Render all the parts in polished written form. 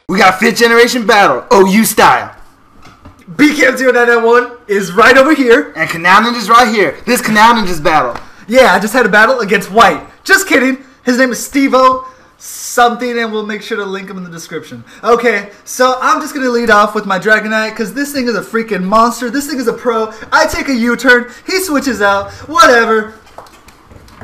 We got 5th generation battle, OU style. BKM0991 is right over here. And Canal Ninja's right here. This Canal Ninja's battle. Yeah, I just had a battle against White. Just kidding. His name is Stevo something, and we'll make sure to link him in the description. Okay, so I'm just going to lead off with my Dragonite, because this thing is a freaking monster. This thing is a pro. I take a U-turn. He switches out. Whatever.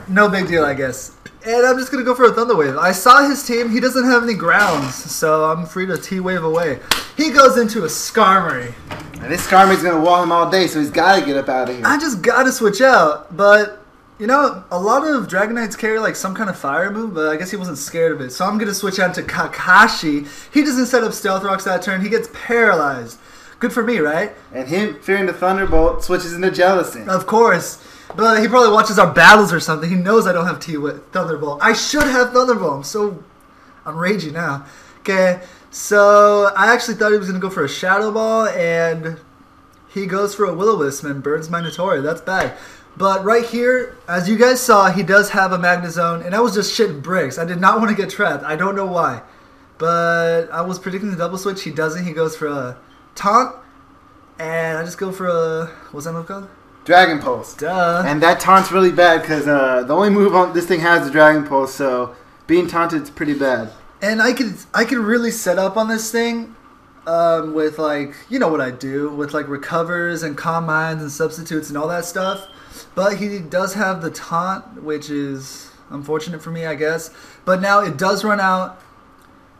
No big deal, I guess. And I'm just going to go for a Thunder Wave. I saw his team. He doesn't have any grounds, so I'm free to T-Wave away. He goes into a Skarmory. And this Skarmory's going to wall him all day, so he's got to get up out of here. I just got to switch out, but... You know, a lot of Dragonites carry like some kind of fire move, but I guess he wasn't scared of it. So I'm going to switch out to Kakashi. He doesn't set up Stealth Rocks that turn. He gets paralyzed. Good for me, right? And him, fearing the Thunderbolt, switches into Jellicent. Of course. But he probably watches our battles or something. He knows I don't have Thunderbolt. I should have Thunderbolt. I'm raging now. Okay, so I actually thought he was going to go for a Shadow Ball, and he goes for a Will-O-Wisp and burns my Notori. That's bad. But right here, as you guys saw, he does have a Magnezone, and I was just shitting bricks. I did not want to get trapped. I don't know why. But I was predicting the double switch. He doesn't. He goes for a Taunt, and I just go for a... What's that move called? Dragon Pulse. Duh. And that taunt's really bad, because the only move on this thing has is Dragon Pulse, so being taunted is pretty bad. And I could really set up on this thing with, like, you know what I do, with, like, recovers and Calm Minds and substitutes and all that stuff. But he does have the taunt, which is unfortunate for me, I guess. But now it does run out.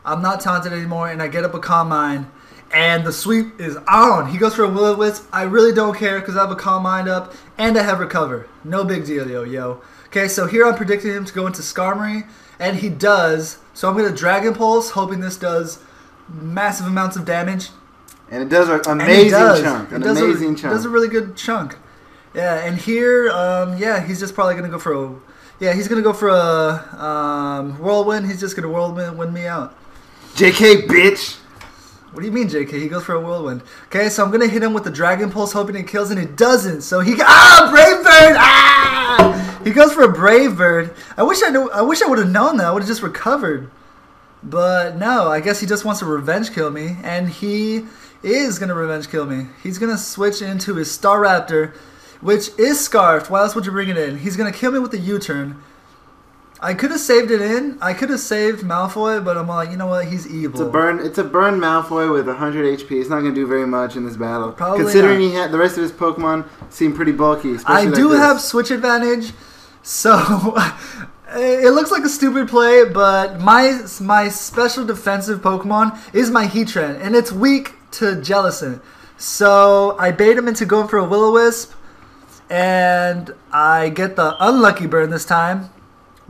I'm not taunted anymore, and I get up a Calm Mind. And the sweep is on. He goes for a Will-O-Wisp. I really don't care because I have a Calm Mind up, and I have Recover. No big deal, yo. Okay, so here I'm predicting him to go into Skarmory, and he does. So I'm going to Dragon Pulse, hoping this does massive amounts of damage. And it does an amazing chunk. An amazing chunk. It does a really good chunk. Yeah, and here, yeah, he's just probably going to go for a... Yeah, he's going to go for a Whirlwind. He's just going to Whirlwind me out. JK, bitch! What do you mean, JK? He goes for a Whirlwind. Okay, so I'm going to hit him with the Dragon Pulse, hoping it kills, and it doesn't. So he... Ah! Brave Bird! Ah! He goes for a Brave Bird. I wish I would have known that. I would have just recovered. But no, I guess he just wants to revenge kill me, and he is going to revenge kill me. He's going to switch into his Staraptor, which is Scarfed. Why else would you bring it in? He's going to kill me with the U-turn. I could have saved it in. I could have saved Malfoy, but I'm like, you know what? He's evil. It's a burn Malfoy with 100 HP. It's not going to do very much in this battle. Probably considering not. the rest of his Pokemon seem pretty bulky. I do have switch advantage, so it looks like a stupid play, but my special defensive Pokemon is my Heatran, and it's weak to Jellicent. So I bait him into going for a Will-O-Wisp, and I get the unlucky burn this time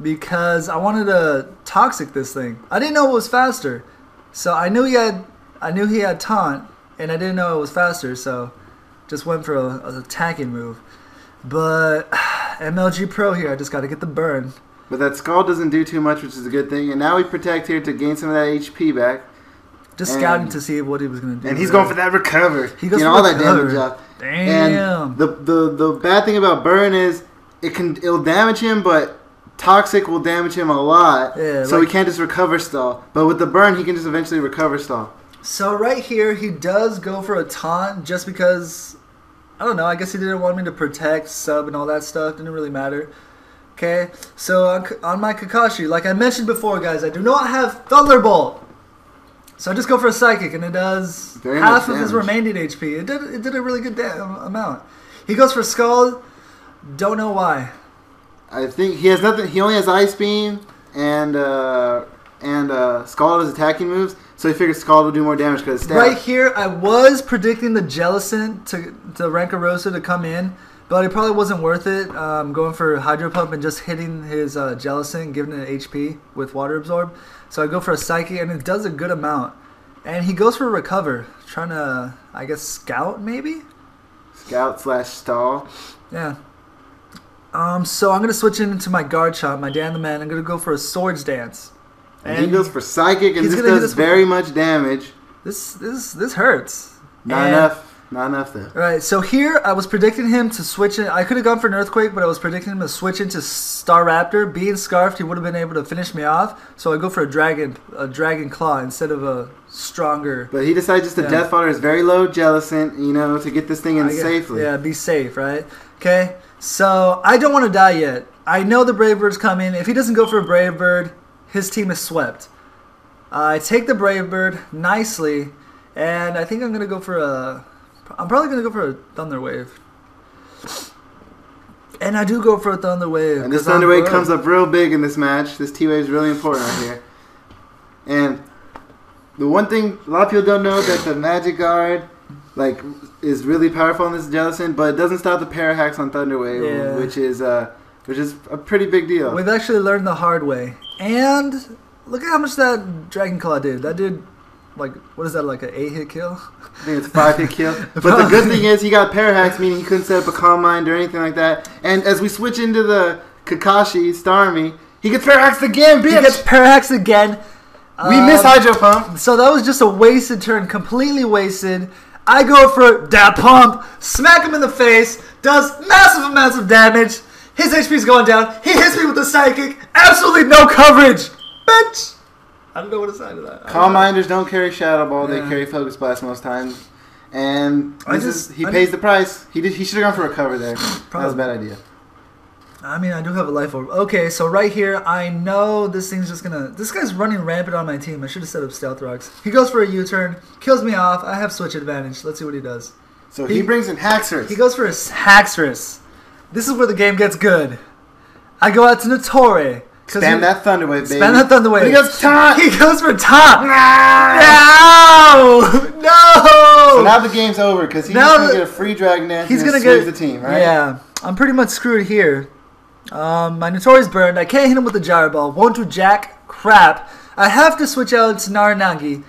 because I wanted to Toxic this thing. I didn't know it was faster, so I knew he had Taunt, and I didn't know it was faster, so just went for a attacking move. But MLG Pro here, I just got to get the burn. But that Scald doesn't do too much, which is a good thing. And now we Protect here to gain some of that HP back. Just scouting to see what he was going to do. And he's going for that Recover. He goes for all Recover. that damage up. Damn. And the bad thing about Burn is it'll damage him, but Toxic will damage him a lot. Yeah, so he can't just Recover Stall. But with the Burn, he can just eventually Recover Stall. So right here, he does go for a Taunt just because, I don't know, I guess he didn't want me to Protect, Sub, and all that stuff. Didn't really matter. Okay, so on my Kakashi, like I mentioned before, guys, I do not have Thunderbolt. So I just go for a Psychic, and it does half of his remaining HP. It did a really good amount. He goes for Scald. Don't know why. I think he has nothing. He only has Ice Beam and Scald as attacking moves. So he figures Scald will do more damage because right here, I was predicting the Jellicent to Rankarosa to come in, but it probably wasn't worth it. Going for Hydro Pump and just hitting his Jellicent, giving it HP with Water Absorb. So I go for a Psychic, and it does a good amount. And he goes for a Recover, trying to, I guess, Scout maybe? Scout/stall. Yeah. So I'm going to switch into my Guard Shot, my Dan the Man. I'm going to go for a Swords Dance. And he goes for Psychic, and this does very much damage. This hurts. Not Not enough though. All right, so here I was predicting him to switch in. I could have gone for an Earthquake, but I was predicting him to switch into Star Raptor. Being Scarfed, he would have been able to finish me off. So I go for a Dragon Claw instead of a stronger. But he decided just to Death Fodder is very low Jellicent, you know, to get this thing in safely. Yeah, be safe, right? Okay, so I don't want to die yet. I know the Brave Bird's coming. If he doesn't go for a Brave Bird, his team is swept. I take the Brave Bird nicely, and I think I'm going to go for a... I'm probably going to go for a Thunder Wave. And I do go for a Thunder Wave. And this Thunder Wave comes up real big in this match. This T-Wave is really important right here. And the one thing a lot of people don't know that the Magic Guard is really powerful in this Jellicent, but it doesn't stop the Parahacks on Thunder Wave, which is a pretty big deal. We've actually learned the hard way. And look at how much that Dragon Claw did. That did, what is that, like an 8-hit kill? I think it's a 5-hit kill. But the good thing is he got Parahacks, meaning he couldn't set up a Calm Mind or anything like that. And as we switch into the Kakashi Starmie, he gets Parahacks again, bitch! He gets Parahacks again. We miss Hydro Pump. So that was just a wasted turn, completely wasted. I go for that pump, smack him in the face, does massive amounts of damage. His HP's going down. He hits me with the Psychic. Absolutely no coverage. Bitch! I don't know what to say to that. Calm Minders don't carry Shadow Ball. They carry Focus Blast most times. And he pays the price. He should have gone for a cover there. That was a bad idea. I mean, I do have a life orb. Okay, so right here, I know this thing's just gonna... This guy's running rampant on my team. I should have set up Stealth Rocks. He goes for a U-turn, kills me off. I have switch advantage. Let's see what he does. So he brings in Haxorus. He goes for his Haxorus. This is where the game gets good. I go out to Notori. Spam that Thunder Wave, baby. Spam that Thunder Wave. He goes top. He goes for top. No! So now the game's over because he's going to get a free Dragonite. He's going to save the team, right? Yeah. I'm pretty much screwed here. My Notori's burned. I can't hit him with the Gyro Ball. Won't do jack crap. I have to switch out to Naranagi,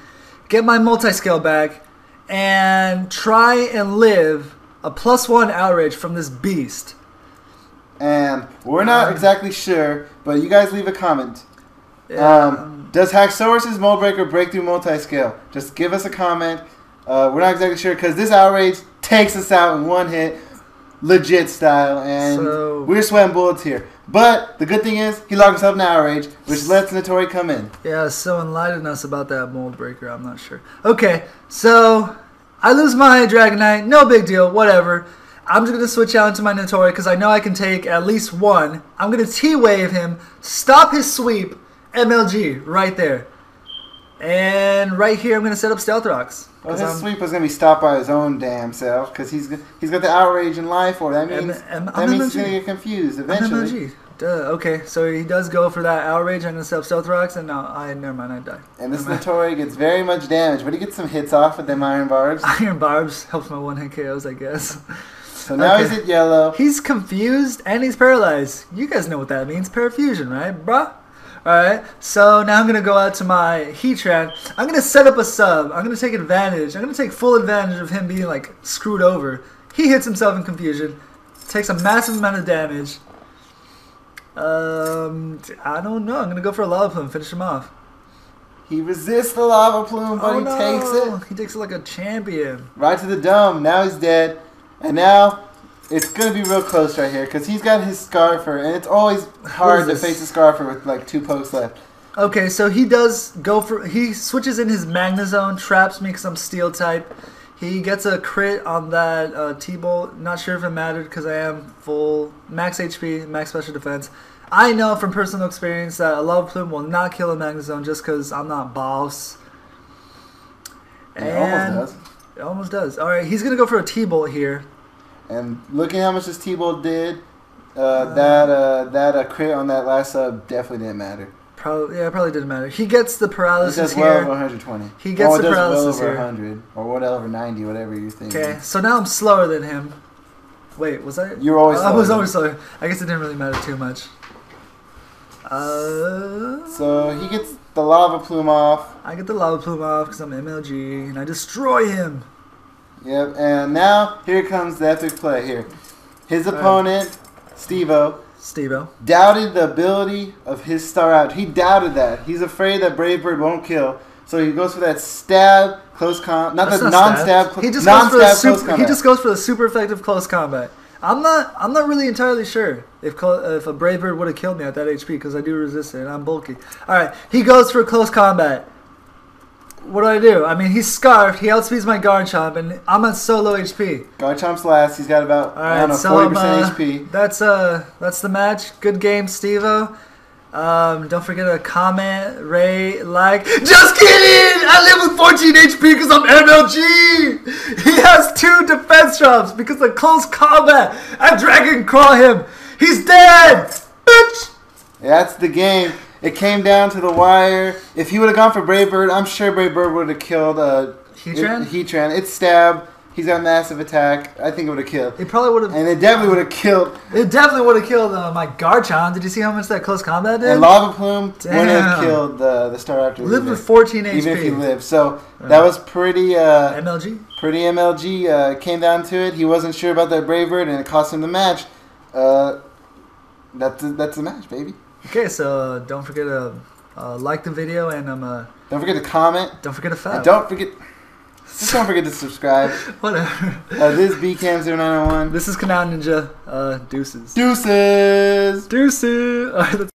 get my multi-scale back, and try and live a +1 outrage from this beast. And we're not exactly sure, but you guys leave a comment. Does Haxorus' Mold Breaker break through multi-scale? Just give us a comment. We're not exactly sure because this outrage takes us out in one hit. Legit style, and we're sweating bullets here. But the good thing is, he locked himself in outrage, which lets Notori come in. Yeah, so enlighten us about that Mold Breaker. I'm not sure. Okay, so I lose my Dragonite. No big deal. Whatever. I'm just going to switch out into my Notori because I know I can take at least one. I'm going to T-Wave him, stop his sweep, MLG right there. And right here, I'm going to set up Stealth Rocks. Well, his sweep was going to be stopped by his own damn self because he's got the outrage and life orb. That means he's going to get confused eventually. Duh. Okay, so he does go for that outrage. I'm going to set up Stealth Rocks, and never mind, I die. And this Notori gets very much damage, but he gets some hits off with them Iron Barbs. Iron Barbs helps my one-hit KOs, I guess. So now he's at yellow. He's confused and he's paralyzed. You guys know what that means. Parafusion, right, bruh? Alright, so now I'm going to go out to my Heatran. I'm going to set up a sub. I'm going to take advantage. I'm going to take full advantage of him being, screwed over. He hits himself in confusion. Takes a massive amount of damage. I don't know. I'm going to go for a Lava Plume. Finish him off. He resists the Lava Plume, but he takes it. He takes it like a champion. Right to the dome. Now he's dead. And now it's going to be real close right here because he's got his Scarfer, and it's always hard to face a Scarfer with 2 pokes left. Okay, so he does go for... He switches in his Magnezone, traps me because I'm Steel type. He gets a crit on that T-Bolt. Not sure if it mattered because I am full max HP, max special defense. I know from personal experience that a Lava Plume will not kill a Magnezone just because I'm not boss. And it almost does. It almost does. Alright, he's going to go for a T-Bolt here. And look at how much this T-Bolt did. That crit on that last sub definitely didn't matter. Probably didn't matter. He gets the paralysis here. It does well over 120. He gets the paralysis well over 100. Or well over 90, whatever you think. Okay, so now I'm slower than him. Wait, was I? You were always slower. I was always slower. I guess it didn't really matter too much. So he gets the Lava Plume off. I get the Lava Plume off because I'm MLG, and I destroy him. Yep, and now here comes the epic play here. His opponent, Stevo, doubted the ability of his Star Out. He doubted that. He's afraid that Brave Bird won't kill. So he goes for that stab, close combat. Not That's the not non-stab, He just non-stab goes for the close super. combat. He just goes for the super effective close combat. I'm not really entirely sure if a Brave Bird would have killed me at that HP because I do resist it and I'm bulky. All right, he goes for close combat. What do I do? I mean, he's scarfed. He outspeeds my Garchomp, and I'm at so low HP. Garchomp's last. He's got about, All right, I don't know, so 40% HP. That's the match. Good game, Stevo. Don't forget to comment, rate, like. Just kidding! I live with 14 HP because I'm MLG! He has 2 defense drops because of close combat. I Dragon Claw him. He's dead! Bitch! That's the game. It came down to the wire. If he would have gone for Brave Bird, I'm sure Brave Bird would have killed Heatran? Heatran. It's stab. He's got massive attack. I think it would have killed. It probably would have. And it definitely would have killed. It definitely would have killed my Garchomp. Did you see how much that close combat did? And Lava Plume would Damn. have killed the Staraptor. Lived with 14 HP. Even if he lived. So that was pretty MLG? Pretty MLG. Came down to it. He wasn't sure about that Brave Bird, and it cost him the match. That's the match, baby. Okay, so don't forget to like the video and don't forget to comment. don't forget to fab. And don't forget to subscribe. Whatever. This is BCam0901. This is Canal Ninja. Deuces. Deuces. Deuces. All right,